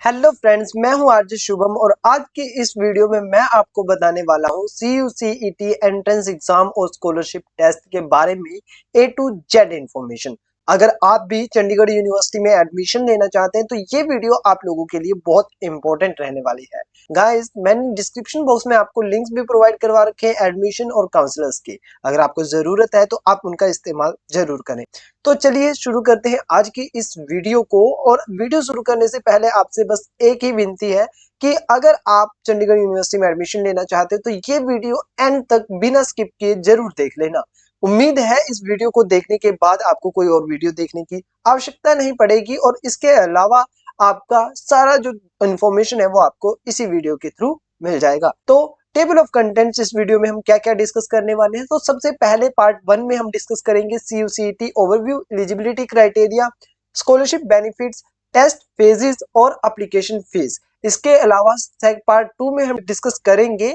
Hello friends, मैं हूं RJ Shubham और आज की इस वीडियो में मैं आपको बताने वाला हूं CUCET एंट्रेंस एग्जाम और स्कॉलरशिप टेस्ट के बारे में A to Z इंफॉर्मेशन। अगर आप भी चंडीगढ़ यूनिवर्सिटी में एडमिशन लेना चाहते हैं तो ये वीडियो आप लोगों के लिए बहुत इंपॉर्टेंट रहने वाली है। गाइस, मैंने डिस्क्रिप्शन बॉक्स में आपको लिंक्स भी प्रोवाइड करवा रखे हैं एडमिशन और काउंसलर्स की। अगर आपको जरूरत है तो आप उनका इस्तेमाल जरूर करें। तो चलिए शुरू करते हैं आज की इस वीडियो को। और वीडियो शुरू करने से पहले आपसे बस एक ही विनती है कि अगर आप चंडीगढ़ यूनिवर्सिटी में एडमिशन लेना चाहते हैं तो ये वीडियो एंड तक बिना स्किप किए जरूर देख लेना। उम्मीद है इस वीडियो को देखने के बाद आपको कोई और वीडियो देखने की आवश्यकता नहीं पड़ेगी और इसके अलावा आपका सारा जो इंफॉर्मेशन है वो आपको इसी वीडियो के थ्रू मिल जाएगा। तो टेबल ऑफ कंटेंट्स इस वीडियो में हम क्या क्या डिस्कस करने वाले हैं। तो सबसे पहले पार्ट 1 में हम डिस्कस करेंगे CUCET overview, eligibility criteria, scholarship benefits, test phases और एप्लीकेशन फीस। इसके अलावा पार्ट 2 में हम डिस्कस करेंगे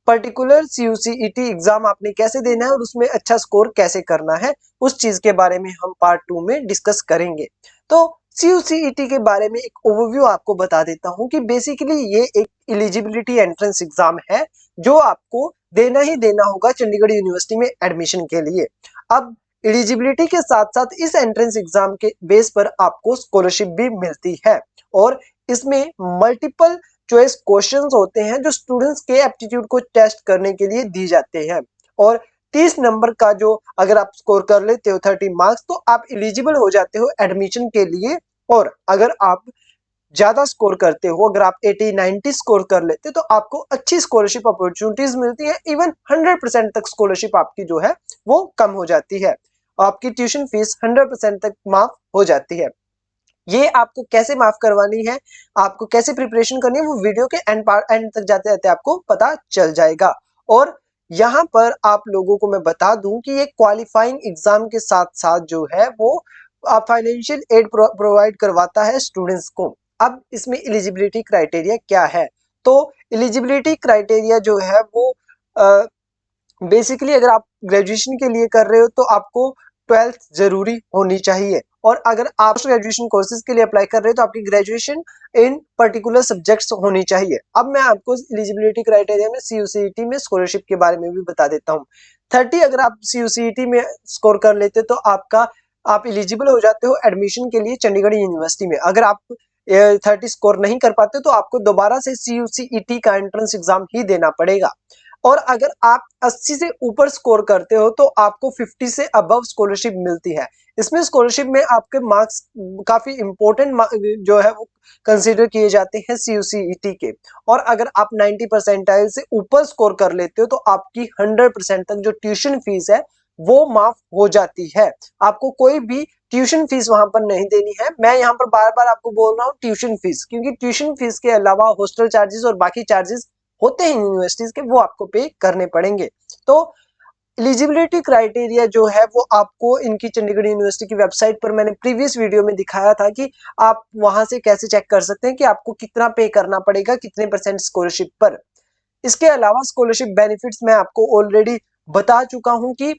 पर्टिकुलर CUCET एग्जाम आपने कैसे देना है और उसमें अच्छा स्कोर कैसे करना है, उस चीज के बारे में हम पार्ट 2 में डिस्कस करेंगे। तो CUCET के बारे में एक ओवरव्यू आपको बता देता हूं कि बेसिकली ये एक एलिजिबिलिटी एंट्रेंस एग्जाम है जो आपको देना ही देना होगा चंडीगढ़ यूनिवर्सिटी में एडमिशन के लिए। अब एलिजिबिलिटी के साथ साथ इस एंट्रेंस एग्जाम के बेस पर आपको स्कॉलरशिप भी मिलती है और इसमें मल्टीपल चॉइस क्वेश्चंस होते हैं जो स्टूडेंट्स के एप्टीट्यूड को टेस्ट करने के लिए दी जाते हैं। और 30 नंबर का जो अगर आप स्कोर कर लेते हो 30 मार्क्स तो आप एलिजिबल हो जाते हो एडमिशन के लिए। और अगर आप ज्यादा स्कोर करते हो, अगर आप 80-90 स्कोर कर लेते हो तो आपको अच्छी स्कॉलरशिप अपॉर्चुनिटीज मिलती है। इवन 100% तक स्कॉलरशिप आपकी जो है वो कम हो जाती है। आपकी ट्यूशन फीस 100% तक माफ हो जाती है। ये आपको कैसे माफ करवानी है, आपको कैसे प्रिपरेशन करनी है, वो वीडियो के एंड तक जाते रहते आपको पता चल जाएगा। और यहाँ पर आप लोगों को मैं बता दूं कि ये क्वालिफाइंग एग्जाम के साथ साथ जो है वो फाइनेंशियल एड प्रोवाइड करवाता है स्टूडेंट्स को। अब इसमें एलिजिबिलिटी क्राइटेरिया क्या है? तो एलिजिबिलिटी क्राइटेरिया जो है वो बेसिकली अगर आप ग्रेजुएशन के लिए कर रहे हो तो आपको 12th जरूरी होनी चाहिए। और अगर आप ग्रेजुएशन कोर्सेज के लिए अप्लाई कर रहे हो तो आपकी ग्रेजुएशन इन पर्टिकुलर सब्जेक्ट्स होनी चाहिए। अब मैं आपको एलिजिबिलिटी क्राइटेरिया में CUCET में स्कॉलरशिप के बारे में भी बता देता हूँ। 30 अगर आप CUCET में स्कोर कर लेते तो आप एलिजिबल हो जाते हो एडमिशन के लिए चंडीगढ़ यूनिवर्सिटी में। अगर आप 30 स्कोर नहीं कर पाते तो आपको दोबारा से CUCET का एंट्रेंस एग्जाम ही देना पड़ेगा। और अगर आप 80 से ऊपर स्कोर करते हो तो आपको 50 से अबव स्कॉलरशिप मिलती है। इसमें स्कॉलरशिप में आपके मार्क्स काफी इंपॉर्टेंट जो है वो कंसीडर किए जाते हैं CUCET के। और अगर आप 90 परसेंटाइल से ऊपर स्कोर कर लेते हो तो आपकी 100% तक जो ट्यूशन फीस है वो माफ हो जाती है। आपको कोई भी ट्यूशन फीस वहां पर नहीं देनी है। मैं यहाँ पर बार बार आपको बोल रहा हूँ ट्यूशन फीस, क्योंकि ट्यूशन फीस के अलावा हॉस्टल चार्जेस और बाकी चार्जेस होते हैं यूनिवर्सिटीज के, वो आपको पे करने पड़ेंगे। तो एलिजिबिलिटी क्राइटेरिया जो है वो आपको इनकी चंडीगढ़ यूनिवर्सिटी की वेबसाइट पर मैंने प्रीवियस वीडियो में दिखाया था कि आप वहां से कैसे चेक कर सकते हैं कि आपको कितना पे करना पड़ेगा, कितने परसेंट स्कॉलरशिप पर। इसके अलावा स्कॉलरशिप बेनिफिट्स मैं आपको ऑलरेडी बता चुका हूं कि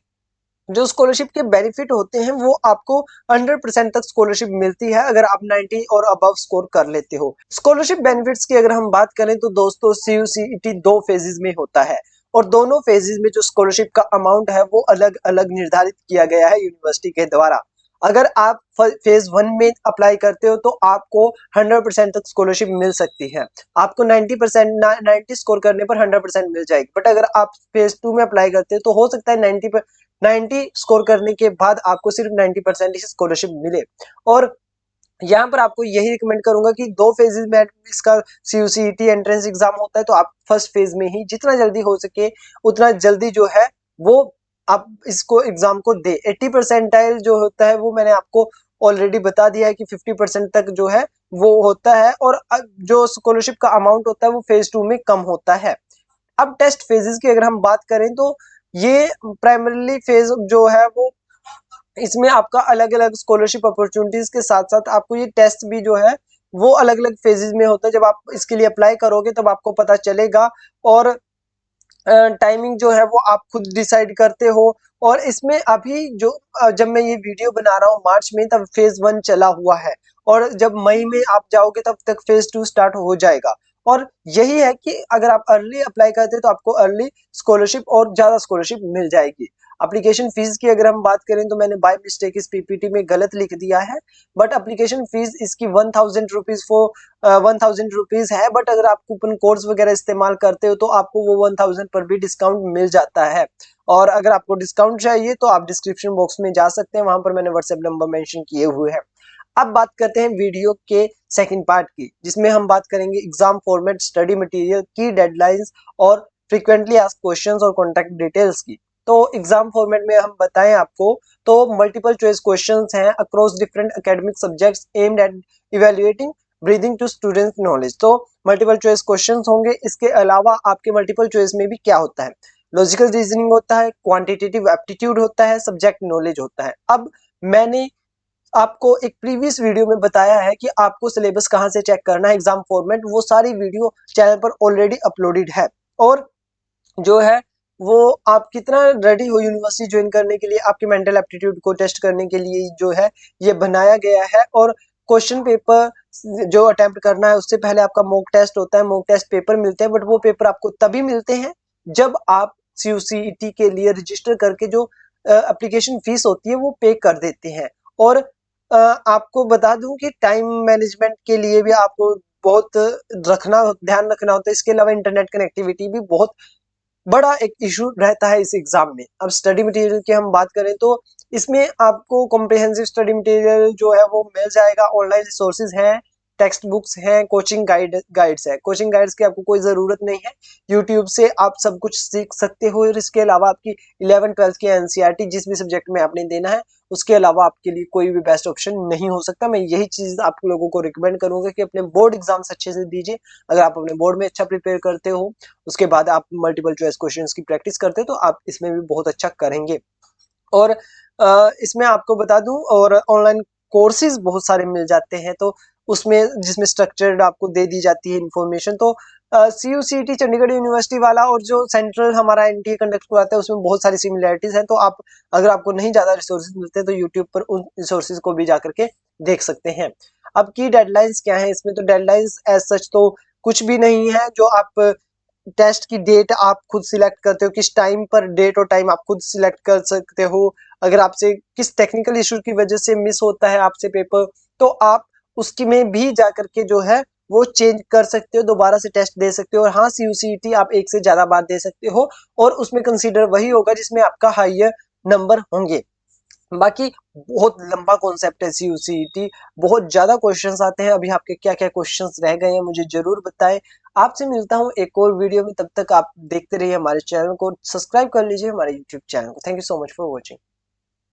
जो स्कॉलरशिप के बेनिफिट होते हैं वो आपको 100% तक स्कॉलरशिप मिलती है अगर आप 90 और अबव स्कोर कर लेते हो। स्कॉलरशिप बेनिफिट्स की अगर हम बात करें तो दोस्तों CUCET 2 फेजेस में होता है और दोनों फेजेस में जो स्कॉलरशिप का अमाउंट है वो अलग अलग निर्धारित किया गया है यूनिवर्सिटी के द्वारा। अगर आप फेज 1 में अप्लाई करते हो तो आपको 100% तक स्कॉलरशिप मिल सकती है। आपको 90 स्कोर करने पर 100% मिल जाएगी। बट अगर आप फेज 2 में अप्लाई करते हो तो हो सकता है 90 स्कोर करने के बाद आपको सिर्फ 90% ही स्कॉलरशिप मिले। और यहाँ पर आपको यही रिकमेंड करूंगा कि 2 फेजेस में इसका CUCET एंट्रेंस एग्जाम होता है तो आप फर्स्ट फेज में ही जितना जल्दी हो सके उतना जल्दी जो है वो आप इसको एग्जाम को दे। 80 परसेंटाइल जो होता है वो मैंने आपको ऑलरेडी बता दिया है कि 50% तक जो है वो होता है। और जो स्कॉलरशिप का अमाउंट होता है वो फेज 2 में कम होता है। अब टेस्ट फेजेस की अगर हम बात करें तो ये प्राइमरीली फेज जो है वो इसमें आपका अलग अलग स्कॉलरशिप अपॉर्चुनिटीज के साथ साथ आपको ये टेस्ट भी जो है वो अलग अलग फेजेस में होता है। जब आप इसके लिए अप्लाई करोगे तब आपको पता चलेगा। और टाइमिंग जो है वो आप खुद डिसाइड करते हो। और इसमें अभी जो जब मैं ये वीडियो बना रहा हूँ मार्च में, तब फेज 1 चला हुआ है और जब मई में आप जाओगे तब तक फेज 2 स्टार्ट हो जाएगा। और यही है कि अगर आप अर्ली अप्लाई करते हैं तो आपको अर्ली स्कॉलरशिप और ज्यादा स्कॉलरशिप मिल जाएगी। एप्लीकेशन फीस की अगर हम बात करें तो मैंने बाय मिस्टेक इस पीपीटी में गलत लिख दिया है, बट एप्लीकेशन फीस इसकी 1000 रुपीज फॉर 1000 रुपीज है। बट अगर आप कूपन कोड्स वगैरह इस्तेमाल करते हो तो आपको वो 1000 पर भी डिस्काउंट मिल जाता है। और अगर आपको डिस्काउंट चाहिए तो आप डिस्क्रिप्शन बॉक्स में जा सकते हैं, वहां पर मैंने व्हाट्सएप नंबर मेंशन किए हुए हैं। अब बात करते हैं वीडियो के सेकंड पार्ट की, जिसमें हम बात करेंगे एग्जाम फॉर्मेट, स्टडी मटेरियल की डेडलाइंस और फ्रीक्वेंटली आस्क्ड क्वेश्चंस और कॉन्टैक्ट डिटेल्स की। तो एग्जाम फॉर्मेट में हम बताएं आपको तो मल्टीपल चॉइस क्वेश्चंस हैं across different academic subjects aimed at evaluating breathing to students knowledge. तो मल्टीपल चॉइस क्वेश्चंस होंगे। इसके अलावा आपके मल्टीपल चॉइस में भी क्या होता है, लॉजिकल रीजनिंग होता है, क्वांटिटेटिव एप्टीट्यूड होता है, सब्जेक्ट नॉलेज होता है। अब मैंने आपको एक प्रीवियस वीडियो में बताया है कि आपको सिलेबस कहां से चेक करना है, एग्जाम फॉर्मेट, वो सारी वीडियो चैनल पर ऑलरेडी अपलोडेड है। और जो है वो आप कितना रेडी हो यूनिवर्सिटी ज्वाइन करने के लिए, आपके मेंटल एप्टीट्यूड को टेस्ट करने के लिए जो है ये बनाया गया है। और क्वेश्चन पेपर जो अटेम्प्ट करना है उससे पहले आपका मॉक टेस्ट होता है, मॉक टेस्ट पेपर मिलते हैं, बट वो पेपर आपको तभी मिलते हैं जब आप CUCET के लिए रजिस्टर करके जो एप्लीकेशन फीस होती है वो पे कर देते हैं। और आपको बता दूं कि टाइम मैनेजमेंट के लिए भी आपको बहुत ध्यान रखना होता है। इसके अलावा इंटरनेट कनेक्टिविटी भी बहुत बड़ा एक इशू रहता है इस एग्जाम में। अब स्टडी मटेरियल की हम बात करें तो इसमें आपको कॉम्प्रिहेंसिव स्टडी मटेरियल जो है वो मिल जाएगा। ऑनलाइन रिसोर्सेज हैं, टेक्स्ट बुक्स हैं, कोचिंग गाइड्स है। कोचिंग गाइड्स की आपको कोई जरूरत नहीं है, यूट्यूब से आप सब कुछ सीख सकते हो। और इसके अलावा आपकी 11th-12th की एनसीईआरटी जिस भी सब्जेक्ट में आपने देना है उसके अलावा आपके लिए कोई भी बेस्ट ऑप्शन नहीं हो सकता। मैं यही चीज आप लोगों को रिकमेंड करूंगा कि अपने बोर्ड एग्जाम्स अच्छे से दीजिए। अगर आप अपने बोर्ड में अच्छा प्रिपेयर करते हो, उसके बाद आप मल्टीपल चॉइस क्वेश्चंस की प्रैक्टिस करते हो तो आप इसमें भी बहुत अच्छा करेंगे। और इसमें आपको बता दूं और ऑनलाइन कोर्सेज बहुत सारे मिल जाते हैं, तो उसमें जिसमें स्ट्रक्चर्ड आपको दे दी जाती है इंफॉर्मेशन। तो CUCET चंडीगढ़ यूनिवर्सिटी वाला और जो सेंट्रल हमारा NTA कंडक्ट कराता है उसमें बहुत सारी सिमिलैरिटीज हैं। तो आप अगर आपको नहीं ज्यादा रिसोर्सेज मिलते तो यूट्यूब पर उन रिसोर्सेज को भी जाकर के देख सकते हैं। अब की डेडलाइंस क्या है इसमें, तो डेडलाइंस एज सच तो कुछ भी नहीं है। जो आप टेस्ट की डेट आप खुद सिलेक्ट करते हो, किस टाइम पर डेट और टाइम आप खुद सिलेक्ट कर सकते हो। अगर आपसे किस टेक्निकल इशू की वजह से मिस होता है आपसे पेपर, तो आप उसकी में भी जाकर के जो है वो चेंज कर सकते हो, दोबारा से टेस्ट दे सकते हो। और हाँ, CUCET आप एक से ज्यादा बार दे सकते हो और उसमें कंसीडर वही होगा जिसमें आपका हाईयर नंबर होंगे। बाकी बहुत लंबा कॉन्सेप्ट है CUCET, बहुत ज्यादा क्वेश्चंस आते हैं। अभी आपके क्या क्या क्वेश्चंस रह गए हैं मुझे जरूर बताएं। आपसे मिलता हूं एक और वीडियो में, तब तक आप देखते रहिए हमारे चैनल को, सब्सक्राइब कर लीजिए हमारे YouTube चैनल को। Thank you so much for watching.